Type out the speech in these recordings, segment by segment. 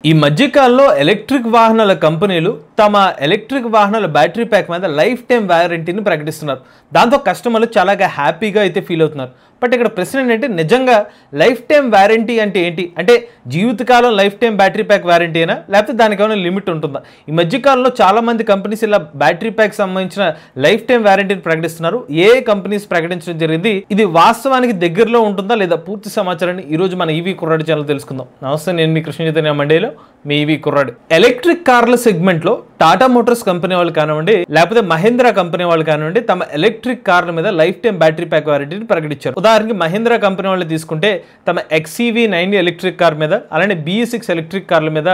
ఈ మధ్యకాలంలో ఎలక్ట్రిక్ వాహనాల కంపెనీలు తమ ఎలక్ట్రిక్ వాహనాల బ్యాటరీ ప్యాక్ మీద లైఫ్ టైం వారంటీని ప్రకటిస్తున్నారు. దాంతో కస్టమర్లు చాలా హ్యాపీగా అయితే ఫీల్ అవుతున్నారు. బట్ ఇక్కడ ప్రశ్న ఏంటంటే నిజంగా లైఫ్ టైం వారంటీ అంటే ఏంటి? అంటే జీవితకాలం life time battery pack warranty అయినా లేకపోతే దానికి ఏమైనా లిమిట్ ఉంటుందా? ఈ మధ్యకాలంలో చాలా మంది కంపెనీస్ ఇలా బ్యాటరీ ప్యాక్ సంబంధించిన లైఫ్ టైం వారంటీని ప్రకటిస్తున్నారు. ఏ కంపెనీస్ ప్రకటించడం జరిగింది, ఇది వాస్తవానికి దగ్గరలో ఉంటుందా లేదా పూర్తి సమాచారాన్ని ఈ రోజు మన ఈవీ కుర్రాడు ఛానల్ తెలుసుకుందాం. నమస్తే, నేను మీ కృష్ణ చైతన్య మండేలో మీ ఈవీ కుర్రాడు. ఎలక్ట్రిక్ కార్ల సెగ్మెంట్ లో టాటా మోటార్స్ కంపెనీ వాళ్ళు కానివ్వండి లేకపోతే మహీంద్రా కంపెనీ వాళ్ళు కానివ్వండి తమ ఎలక్ట్రిక్ కార్ల మీద లైఫ్ టైం బ్యాటరీ ప్యాక్ వారంటీని ప్రకటించారు. ఉదాహరణకి మహీంద్రా కంపెనీ వాళ్ళు తీసుకుంటే తమ XEV90 ఎలక్ట్రిక్ కార్ మీద అలానే BE6 ఎలక్ట్రిక్ కార్ల మీద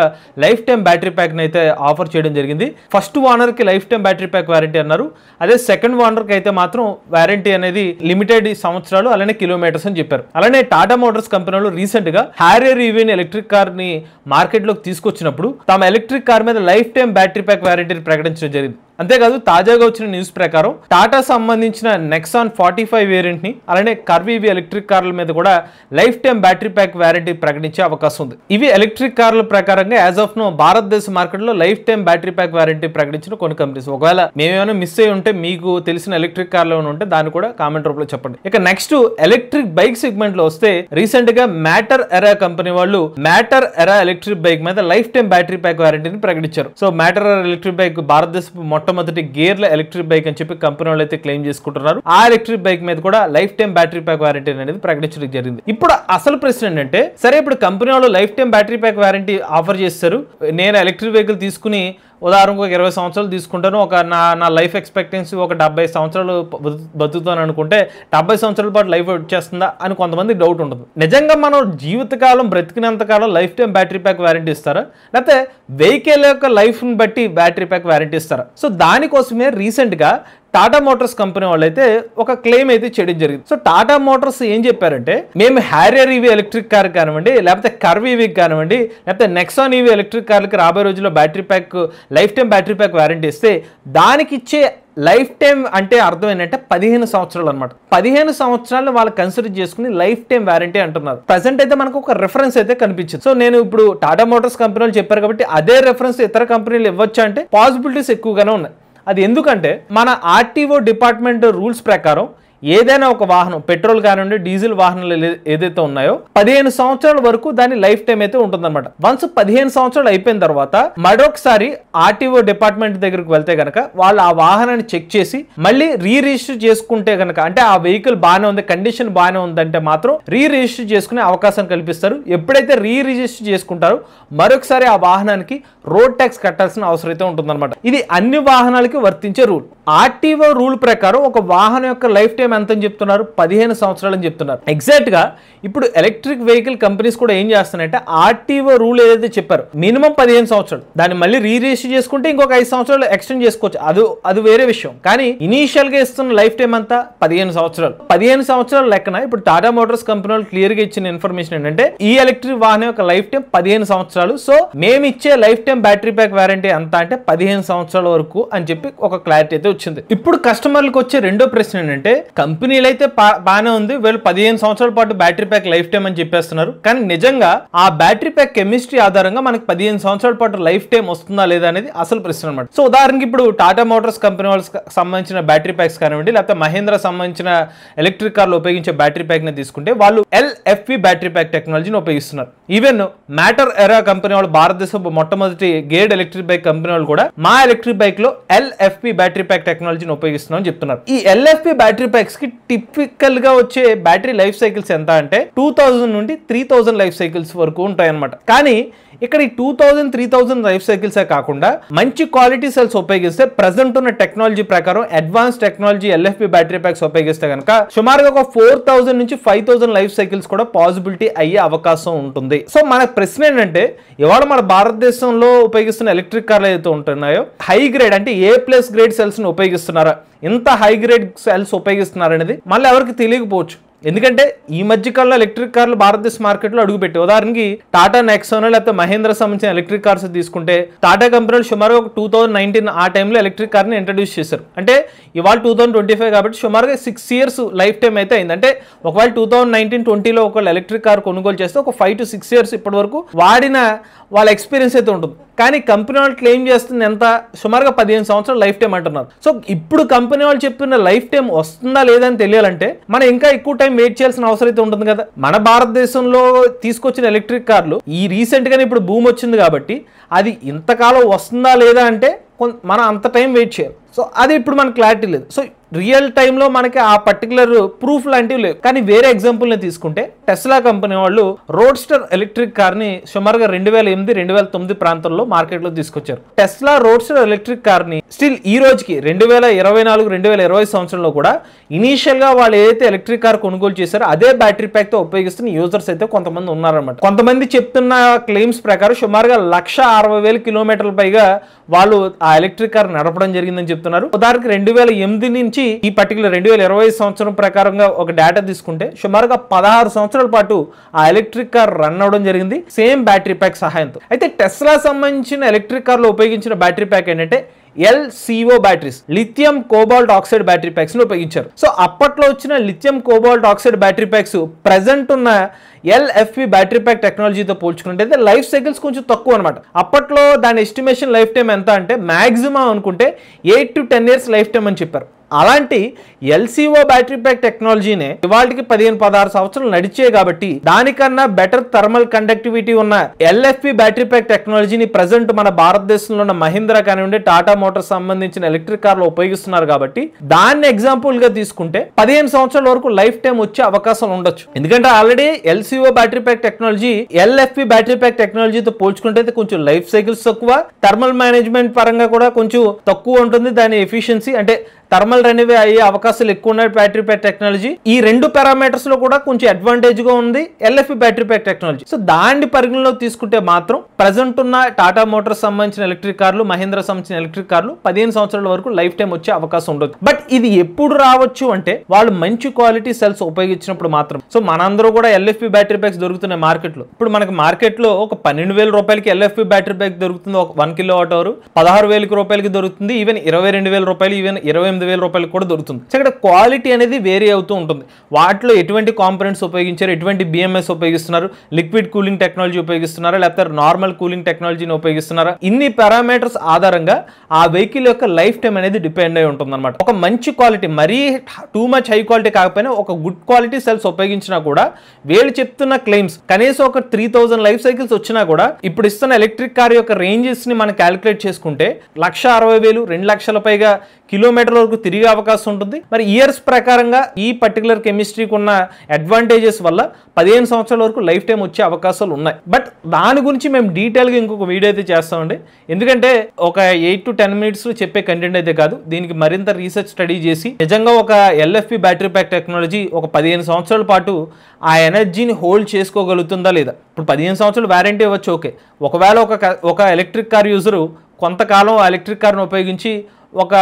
లైఫ్ టైం బ్యాటరీ ప్యాక్ అయితే ఆఫర్ చేయడం జరిగింది. ఫస్ట్ ఓనర్ కి life time battery pack warranty అన్నారు. అదే సెకండ్ ఓనర్ కి అయితే మాత్రం వారంటీ అనేది లిమిటెడ్ సంవత్సరాలు అలానే కిలోమీటర్స్ అని చెప్పారు. అలానే టాటా మోటార్స్ కంపెనీ వాళ్ళు రీసెంట్ గా హ్యారియర్ ఈవీని ఎలక్ట్రిక్ కార్ ని మార్కెట్ లోకి తీసుకొచ్చినప్పుడు తమ ఎలక్ట్రిక్ కార్ మీద లైఫ్ టైం బ్యాటరీ ప్యాక్ వారంటీని ప్రకటించడం జరిగింది. అంతేకాదు తాజాగా వచ్చిన న్యూస్ ప్రకారం టాటా సంబంధించిన నెక్సాన్ 45 వేరియంట్ ని అలానే కర్వీవి ఎలక్ట్రిక్ కార్ల మీద కూడా life time battery pack warranty ప్రకటించే అవకాశం ఉంది. ఇవి ఎలక్ట్రిక్ కార్ల ప్రకారంగా యాజ్ ఆఫ్ నో భారతదేశ మార్కెట్ లో life time battery pack warranty ప్రకటించిన కొన్ని కంపెనీస్. ఒకవేళ మేమేమైనా మిస్ అయ్యి ఉంటే మీకు తెలిసిన ఎలక్ట్రిక్ కార్లు ఏమైనా ఉంటే దాన్ని కూడా కామెంట్ రూపంలో చెప్పండి. ఇక నెక్స్ట్ ఎలక్ట్రిక్ బైక్ సెగ్మెంట్ లో వస్తే రీసెంట్ గా మ్యాటర్ ఎరా కంపెనీ వాళ్ళు మ్యాటర్ ఎరా ఎలక్ట్రిక్ బైక్ మీద లైఫ్ టైం బ్యాటరీ ప్యాక్ వారంటీని ప్రకటించారు. సో మ్యాటర్ ఎరా ఎలక్ట్రిక్ బైక్ భారతదేశ మొట్టమొదటి గేర్ల ఎలక్ట్రిక్ బైక్ అని చెప్పి కంపెనీ వాళ్ళు అయితే క్లెయిమ్ చేసుకుంటున్నారు. ఆ ఎలక్ట్రిక్ బైక్ మీద కూడా life time battery pack warranty అనేది ప్రకటించడం జరిగింది. ఇప్పుడు అసలు ప్రశ్న ఏంటంటే, సరే ఇప్పుడు కంపెనీ వాళ్ళు life time battery pack warranty offer చేస్తారు. నేను ఎలక్ట్రిక్ వెహికల్ తీసుకుని ఉదాహరణకు 20 సంవత్సరాలు తీసుకుంటాను, ఒక నా లైఫ్ ఎక్స్పెక్టెన్సీ ఒక 70 సంవత్సరాలు బతుకుతాను అనుకుంటే 70 సంవత్సరాల పాటు లైఫ్ వచ్చేస్తుందా అని కొంతమంది డౌట్ ఉంటుంది. నిజంగా మనం జీవితకాలం బ్రతికినంత కాలం life time battery pack warranty ఇస్తారా లేకపోతే వెహికల్ యొక్క లైఫ్ని బట్టి బ్యాటరీ ప్యాక్ వారంటీ ఇస్తారా? సో దానికోసమే రీసెంట్ గా టాటా మోటార్స్ కంపెనీ వాళ్ళు అయితే ఒక క్లెయిమ్ అయితే చేయడం జరిగింది. సో టాటా మోటార్స్ ఏం చెప్పారంటే, మేము హ్యారియర్ ఈవీ ఎలక్ట్రిక్ కార్ కానివ్వండి లేకపోతే కర్వ్ ఈవీ కానివ్వండి లేకపోతే నెక్సాన్ ఈవీ ఎలక్ట్రిక్ కార్లకి రాబోయే రోజుల్లో battery pack life time battery pack warranty ఇస్తే దానికి ఇచ్చే లైఫ్ టైం అంటే అర్థం ఏంటంటే 15 సంవత్సరాలు అనమాట. 15 సంవత్సరాలను వాళ్ళు కన్సిడర్ చేసుకుని లైఫ్ టైం వారంటీ అంటున్నారు. ప్రజెంట్ అయితే మనకు ఒక రెఫరెన్స్ అయితే కనిపించింది. సో నేను ఇప్పుడు టాటా మోటార్స్ కంపెనీలు చెప్పారు కాబట్టి అదే రెఫరెన్స్ ఇతర కంపెనీలు ఇవ్వచ్చా అంటే పాసిబిలిటీస్ ఎక్కువగానే ఉన్నాయి. అది ఎందుకంటే మన ఆర్టీఓ డిపార్ట్మెంట్ రూల్స్ ప్రకారం ఏదైనా ఒక వాహనం పెట్రోల్ కానివ్వండి డీజిల్ వాహనాలు ఏదైతే ఉన్నాయో 15 సంవత్సరాల వరకు దాని లైఫ్ టైం అయితే ఉంటుందన్నమాట. వన్స్ 15 సంవత్సరాలు అయిపోయిన తర్వాత మరొకసారి ఆర్టీఓ డిపార్ట్మెంట్ దగ్గరకు వెళ్తే గనక వాళ్ళు ఆ వాహనాన్ని చెక్ చేసి మళ్ళీ రిజిస్టర్ చేసుకుంటే గనక, అంటే ఆ వెహికల్ బాగానే ఉంది, కండిషన్ బాగానే ఉందంటే మాత్రం రిజిస్టర్ చేసుకునే అవకాశం కల్పిస్తారు. ఎప్పుడైతే రిజిస్టర్ చేసుకుంటారో మరొకసారి ఆ వాహనానికి రోడ్ ట్యాక్స్ కట్టాల్సిన అవసరం అయితే ఉంటుందన్నమాట. ఇది అన్ని వాహనాలకి వర్తించే రూల్. ఆర్టీఓ రూల్ ప్రకారం ఒక వాహనం యొక్క లైఫ్ టైం ఎంత అని చెప్తున్నారు? 15 సంవత్సరాలు అని చెప్తున్నారు. ఎగ్జాక్ట్ గా ఇప్పుడు ఎలక్ట్రిక్ వెహికల్ కంపెనీస్ కూడా ఏం చేస్తున్నాయంటే ఆర్టీఓ రూల్ ఏదైతే చెప్పారు మినిమం 15 సంవత్సరాలు, దాన్ని మళ్ళీ రిజిస్టర్ చేసుకుంటే ఇంకొక 5 సంవత్సరాలు ఎక్స్టెండ్ చేసుకోవచ్చు, అది వేరే విషయం. కానీ ఇనీషియల్ గా ఇస్తున్న లైఫ్ టైం అంతా 15 సంవత్సరాలు. 15 సంవత్సరాల లెక్కన ఇప్పుడు టాటా మోటార్స్ కంపెనీ వాళ్ళు క్లియర్ గా ఇచ్చిన ఇన్ఫర్మేషన్ ఏంటంటే ఈ ఎలక్ట్రిక్ వాహనం యొక్క లైఫ్ టైం 15 సంవత్సరాలు. సో మేము ఇచ్చే life time battery pack warranty అంతా అంటే 15 సంవత్సరాల వరకు అని చెప్పి ఒక క్లారిటీ అయితే వచ్చింది. ఇప్పుడు కస్టమర్లకు వచ్చే రెండో ప్రశ్న ఏంటంటే, కంపెనీలు అయితే బాగానే ఉంది, వీళ్ళు 15 సంవత్సరాల పాటు బ్యాటరీ ప్యాక్ లైఫ్ టైం అని చెప్పేస్తున్నారు, కానీ నిజంగా ఆ బ్యాటరీ ప్యాక్ కెమిస్ట్రీ ఆధారంగా మనకి 15 సంవత్సరాల పాటు లైఫ్ టైం వస్తుందా లేదా అనేది అసలు ప్రశ్న అనమాట. సో ఉదాహరణకి ఇప్పుడు టాటా మోటార్స్ కంపెనీ వాళ్ళకి సంబంధించిన బ్యాటరీ ప్యాక్స్ కానివ్వండి లేకపోతే మహీంద్రా సంబంధించిన ఎలక్ట్రిక్ కార్లు ఉపయోగించే బ్యాటరీ ప్యాక్ ని తీసుకుంటే వాళ్ళు LFP బ్యాటరీ ప్యాక్ టెక్నాలజీని ఉపయోగిస్తున్నారు. ఈవెన్ మ్యాటర్ ఎరా కంపెనీ వాళ్ళు భారతదేశం మొట్టమొదటి గేర్డ్ ఎలక్ట్రిక్ బైక్ కంపెనీ వాళ్ళు కూడా మా ఎలక్ట్రిక్ బైక్ లో LFP బ్యాటరీ ప్యాక్ టెక్నాలజీని ఉపయోగిస్తున్నాం అని చెప్తున్నారు. ఈ LFP బ్యాటరీ ప్యాక్స్ కి టిపికల్ గా వచ్చే బ్యాటరీ లైఫ్ సైకిల్స్ ఎంత అంటే 2000 నుండి 3000 లైఫ్ సైకిల్స్ వరకు ఉంటాయి అనమాట. కానీ ఇక్కడ ఈ 2000-3000 లైఫ్ సైకిల్సే కాకుండా మంచి క్వాలిటీ సెల్స్ ఉపయోగిస్తే ప్రజెంట్ ఉన్న టెక్నాలజీ ప్రకారం advance technology LFP battery packs ఉపయోగిస్తే కనుక సుమారుగా ఒక 4000 నుంచి 5000 లైఫ్ సైకిల్స్ కూడా పాసిబిలిటీ అయ్యే అవకాశం ఉంటుంది. సో మన ప్రశ్న ఏంటంటే, ఇవాళ మన భారతదేశంలో ఉపయోగిస్తున్న ఎలక్ట్రిక్ కార్లు ఏదైతే ఉంటున్నాయో హై గ్రేడ్ అంటే A+ గ్రేడ్ సెల్స్ ని ఉపయోగిస్తున్నారా, ఇంత హై గ్రేడ్ సెల్స్ ఉపయోగిస్తున్నారు అనేది మళ్ళీ ఎవరికి తెలియకపోవచ్చు. ఎందుకంటే ఈ మధ్య కాలంలో ఎలక్ట్రిక్ కార్లు భారతదేశ మార్కెట్లో అడుగుపెట్టి, ఉదాహరణకి టాటా నెక్సాన్ లేకపోతే మహేంద్ర సంబంధించిన ఎలక్ట్రిక్ కార్స్ తీసుకుంటే టాటా కంపెనీలు సుమారుగా ఒక 2019 ఆ టైంలో ఎలక్ట్రిక్ కార్ని ఇంట్రడ్యూస్ చేశారు. అంటే ఇవాళ 2025 కాబట్టి సుమారుగా 6 years లైఫ్ టైం అయితే అయింది. అంటే ఒకవేళ 2019-20లో ఒకళ్ళు ఎలక్ట్రిక్ కార్ కొనుగోలు చేస్తే ఒక 5 to 6 years ఇప్పటి వరకు వాడిన వాళ్ళ ఎక్స్పీరియన్స్ అయితే ఉంటుంది. కానీ కంపెనీ వాళ్ళు క్లెయిమ్ చేస్తుంది ఎంత, సుమారుగా 15 సంవత్సరాలు లైఫ్ టైం అంటున్నారు. సో ఇప్పుడు కంపెనీ వాళ్ళు చెప్పిన లైఫ్ టైం వస్తుందా లేదా అని తెలియాలంటే మనం ఇంకా ఎక్కువ టైం వెయిట్ చేయాల్సిన అవసరం అయితే ఉంటుంది కదా. మన భారతదేశంలో తీసుకొచ్చిన ఎలక్ట్రిక్ కార్లు ఈ రీసెంట్ గానే ఇప్పుడు బూమ్ వచ్చింది కాబట్టి అది ఇంతకాలం వస్తుందా లేదా అంటే మనం అంత టైం వెయిట్ చేయాలి. సో అది ఇప్పుడు మనకు క్లారిటీ లేదు. సో రియల్ టైంలో మనకి ఆ పర్టికులర్ ప్రూఫ్ లాంటివి లేవు. కానీ వేరే ఎగ్జాంపుల్ని తీసుకుంటే టెస్లా కంపెనీ వాళ్ళు రోడ్స్టర్ ఎలక్ట్రిక్ కార్ని సుమారుగా 2008-2009 ప్రాంతంలో మార్కెట్లో తీసుకొచ్చారు. టెస్లా రోడ్స్టర్ ఎలక్ట్రిక్ కార్ని స్టిల్ ఈ రోజుకి 2024-2025 సంవత్సరంలో కూడా ఇనీషియల్ గా వాళ్ళు ఏదైతే ఎలక్ట్రిక్ కార్ కొనుగోలు చేశారో అదే బ్యాటరీ ప్యాక్ తో ఉపయోగిస్తున్న యూజర్స్ అయితే కొంతమంది ఉన్నారన్నమాట. కొంతమంది చెప్తున్న క్లెయిమ్స్ ప్రకారం సుమారుగా 160,000 కిలోమీటర్ల పైగా వాళ్ళు ఆ ఎలక్ట్రిక్ కార్ నడపడం జరిగిందని చెప్తున్నారు. ఉదాహరణకి 2008 నుంచి ఈ పర్టికులర్ 2025 సంవత్సరం ప్రకారంగా ఒక డేటా తీసుకుంటే సుమారుగా 16 సంవత్సరాల పాటు ఆ ఎలక్ట్రిక్ కార్ రన్ అవడం జరిగింది సేమ్ బ్యాటరీ ప్యాక్ సహాయంతో. అయితే టెస్లా సంబంధించిన ఎలక్ట్రిక్ కార్లో ఉపయోగించిన బ్యాటరీ ప్యాక్ ఏంటంటే LCO batteries, lithium cobalt oxide battery packs ని ఉపయోగించారు. సో అప్పట్లో వచ్చిన lithium cobalt oxide battery packs present ఉన్న LFP బ్యాటరీ ప్యాక్ టెక్నాలజీతో పోల్చుకుంటే లైఫ్ సైకిల్స్ కొంచెం తక్కువ అనమాట. అప్పట్లో దాని ఎస్టిమేషన్ లైఫ్ టైం ఎంత అంటే మాక్సిమం అనుకుంటే 8 to 10 years లైఫ్ టైం అని చెప్పారు. అలాంటి LCO బ్యాటరీ ప్యాక్ టెక్నాలజీనే ఇవాళకి 15-16 సంవత్సరాలు నడిచే కాబట్టి దానికన్నా బెటర్ థర్మల్ కండక్టివిటీ ఉన్న LFP బ్యాటరీ ప్యాక్ టెక్నాలజీని ప్రజెంట్ మన భారతదేశంలో ఉన్న మహీంద్రా కానివ్వండి టాటా మోటార్స్ సంబంధించిన ఎలక్ట్రిక్ కార్లు ఉపయోగిస్తున్నారు కాబట్టి దాన్ని ఎగ్జాంపుల్ గా తీసుకుంటే 15 సంవత్సరాల వరకు లైఫ్ టైం వచ్చే అవకాశం ఉండొచ్చు. ఎందుకంటే already LCO battery pack technology LFP battery pack టెక్నాలజీతో పోల్చుకుంటే కొంచెం లైఫ్ సైకిల్స్ తక్కువ, థర్మల్ మేనేజ్మెంట్ పరంగా కూడా కొంచెం తక్కువ ఉంటుంది. దాని ఎఫిషియన్సీ అంటే థర్మల్ రెన్యూవే అయ్యే అవకాశాలు ఎక్కువ ఉన్నాయి బ్యాటరీ ప్యాక్ టెక్నాలజీ. ఈ రెండు పారామీటర్స్ లో కూడా కొంచెం అడ్వాంటేజ్ గా ఉంది LFP battery pack technology. So దాన్ని పరిగణలో తీసుకుంటే మాత్రం ప్రజెంట్ ఉన్న టాటా మోటార్స్ సంబంధించిన ఎలక్ట్రిక్ కార్లు, మహీంద్రా సంబంధించిన ఎలక్ట్రిక్ కార్లు 15 సంవత్సరాల వరకు లైఫ్ టైం వచ్చే అవకాశం ఉండదు. బట్ ఇది ఎప్పుడు రావచ్చు అంటే వాళ్ళు మంచి క్వాలిటీ సెల్స్ ఉపయోగించినప్పుడు మాత్రం. సో మనందరూ కూడా LFP బ్యాటరీ ప్యాక్స్ దొరుకుతున్నాయి మార్కెట్ లో. ఇప్పుడు మనకి మార్కెట్ లో ఒక 12,000 రూపాయలకి LFP బ్యాటరీ ప్యాక్ దొరుకుతుంది, ఒక 1 kWh 16,000 రూపాయలకి దొరుకుతుంది, ఈవెన్ 22,000 రూపాయలు, ఈవెన్ 28,000 రూపాయలకు కూడా దొరుకుతుంది. ఇక్కడ క్వాలిటీ అనేది వేరీ అవుతూ ఉంటుంది. వాటిలో ఎటువంటి కాంపోనెంట్స్ ఉపయోగించారు, ఎటువంటి BMS ఉపయోగిస్తున్నారు, లిక్విడ్ కూలింగ్ టెక్నాలజీ ఉపయోగిస్తున్నారా లేకపోతే నార్మల్ కూలింగ్ టెక్నాలజీని ఉపయోగిస్తున్నారా, ఇన్ని పారామీటర్స్ ఆధారంగా ఆ వెహికల్ యొక్క లైఫ్ టైం అనేది డిపెండ్ అయి ఉంటుంది అనమాట. ఒక మంచి క్వాలిటీ, మరీ టూ మచ్ హై క్వాలిటీ కాకపోయినా ఒక గుడ్ క్వాలిటీ సెల్స్ ఉపయోగించినా కూడా వీళ్ళు చెప్తున్న క్లెయిమ్స్ కనీసం ఒక 3,000 లైఫ్ సైకిల్స్ వచ్చినా కూడా ఇప్పుడు ఇస్తున్న ఎలక్ట్రిక్ కార్ యొక్క రేంజెస్ ని మనం క్యాలిక్యులేట్ చేసుకుంటే 160,000 2 లక్షల పైగా కిలోమీటర్ల వరకు తిరిగే అవకాశం ఉంటుంది. మరి ఇయర్స్ ప్రకారంగా ఈ పర్టికులర్ కెమిస్ట్రీకి ఉన్న అడ్వాంటేజెస్ వల్ల 15 సంవత్సరాల వరకు లైఫ్ టైం వచ్చే అవకాశాలు ఉన్నాయి. బట్ దాని గురించి మేము డీటెయిల్గా ఇంకొక వీడియో అయితే చేస్తామండి. ఎందుకంటే ఒక 8 to 10 minutes చెప్పే కంటెంట్ అయితే కాదు, దీనికి మరింత రీసెర్చ్ స్టడీ చేసి నిజంగా ఒక LFP బ్యాటరీ ప్యాక్ టెక్నాలజీ ఒక 15 సంవత్సరాల పాటు ఆ ఎనర్జీని హోల్డ్ చేసుకోగలుగుతుందా లేదా. ఇప్పుడు 15 సంవత్సరాలు వారంటీ ఇవ్వచ్చు, ఓకే. ఒకవేళ ఒక ఎలక్ట్రిక్ కార్ యూజరు కొంతకాలం ఆ ఎలక్ట్రిక్ కార్ను ఉపయోగించి ఒక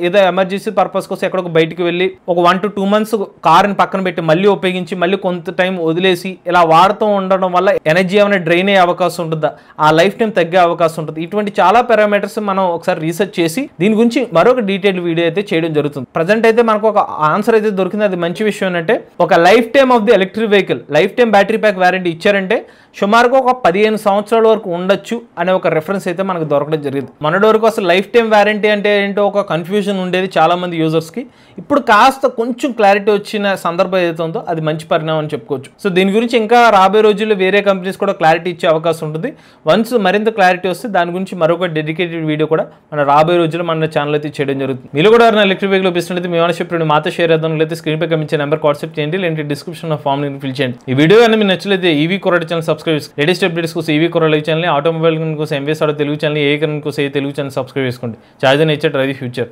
ఏదో ఎమర్జెన్సీ పర్పస్ కోసం ఎక్కడికి బయటికి వెళ్ళి ఒక 1 to 2 months కార్ని పక్కన పెట్టి మళ్ళీ ఉపయోగించి మళ్ళీ కొంత టైం వదిలేసి ఇలా వాడుతూ ఉండడం వల్ల ఎనర్జీ ఏమైనా డ్రైన్ అయ్యే అవకాశం ఉంటుందా, ఆ లైఫ్ టైం తగ్గే అవకాశం ఉంటుంది. ఇటువంటి చాలా పారామీటర్స్ మనం ఒకసారి రీసెర్చ్ చేసి దీని గురించి మరొక డీటెయిల్ వీడియో అయితే చేయడం జరుగుతుంది. ప్రజెంట్ అయితే మనకు ఒక ఆన్సర్ అయితే దొరికింది. అది మంచి విషయం ఏంటంటే ఒక life time of the electric vehicle life time battery pack warranty ఇచ్చారంటే సుమారుగా ఒక 15 సంవత్సరాల వరకు ఉండొచ్చు అనే ఒక రెఫరెన్స్ అయితే మనకు దొరకడం జరిగింది. మొన్నటి వరకు అసలు లైఫ్ టైం వారంటీ అంటే ఏంటో ఒక కన్ఫ్యూజన్ ఉండేది చాలా మంది యూజర్స్కి. ఇప్పుడు కాస్త కొంచెం క్లారిటీ వచ్చిన సందర్భం ఏదైతే ఉందో అది మంచి పరిణామం అని చెప్పుకోవచ్చు. సో దీని గురించి ఇంకా రాబోయే రోజుల్లో వేరే కంపెనీస్ కూడా క్లారిటీ ఇచ్చే అవకాశం ఉంటుంది. వన్స్ మరింత క్లారిటీ వస్తే దాని గురించి మరొక డెడికేటెడ్ వీడియో కూడా మన రాబోయే రోజుల్లో మన ఛానల్ అయితే చేయడం జరుగుతుంది. మీరు కూడా ఎలక్ట్రిక్ వెహికల్ ఉపయోగిస్తుంటే మీ ఓనర్షిప్ మాతో షేర్ చేద్దాం, లేకపోతే స్క్రీన్ పై కనిపించే నెంబర్ వాట్సాప్ చేయండి, లేదంటే డిస్క్రిప్షన్ ఫామ్ ఫిల్ చేయండి. ఈ వీడియో కానీ మీకు నచ్చలేదు ఈవీ కొరడ ఛానల్ సబ్స్క్రైబ్, లేటెస్ట్ అప్డేట్స్ కోసం ఈవీ కొరడ ఛానల్, ఆటోమొబైల్ కోసం MVS ఆటో తెలుగు ఛానల్, ఏ కోసం తెలుగు ఛానల్ సబ్స్క్రైబ్ చేసుకోండి. Charge nature drive future.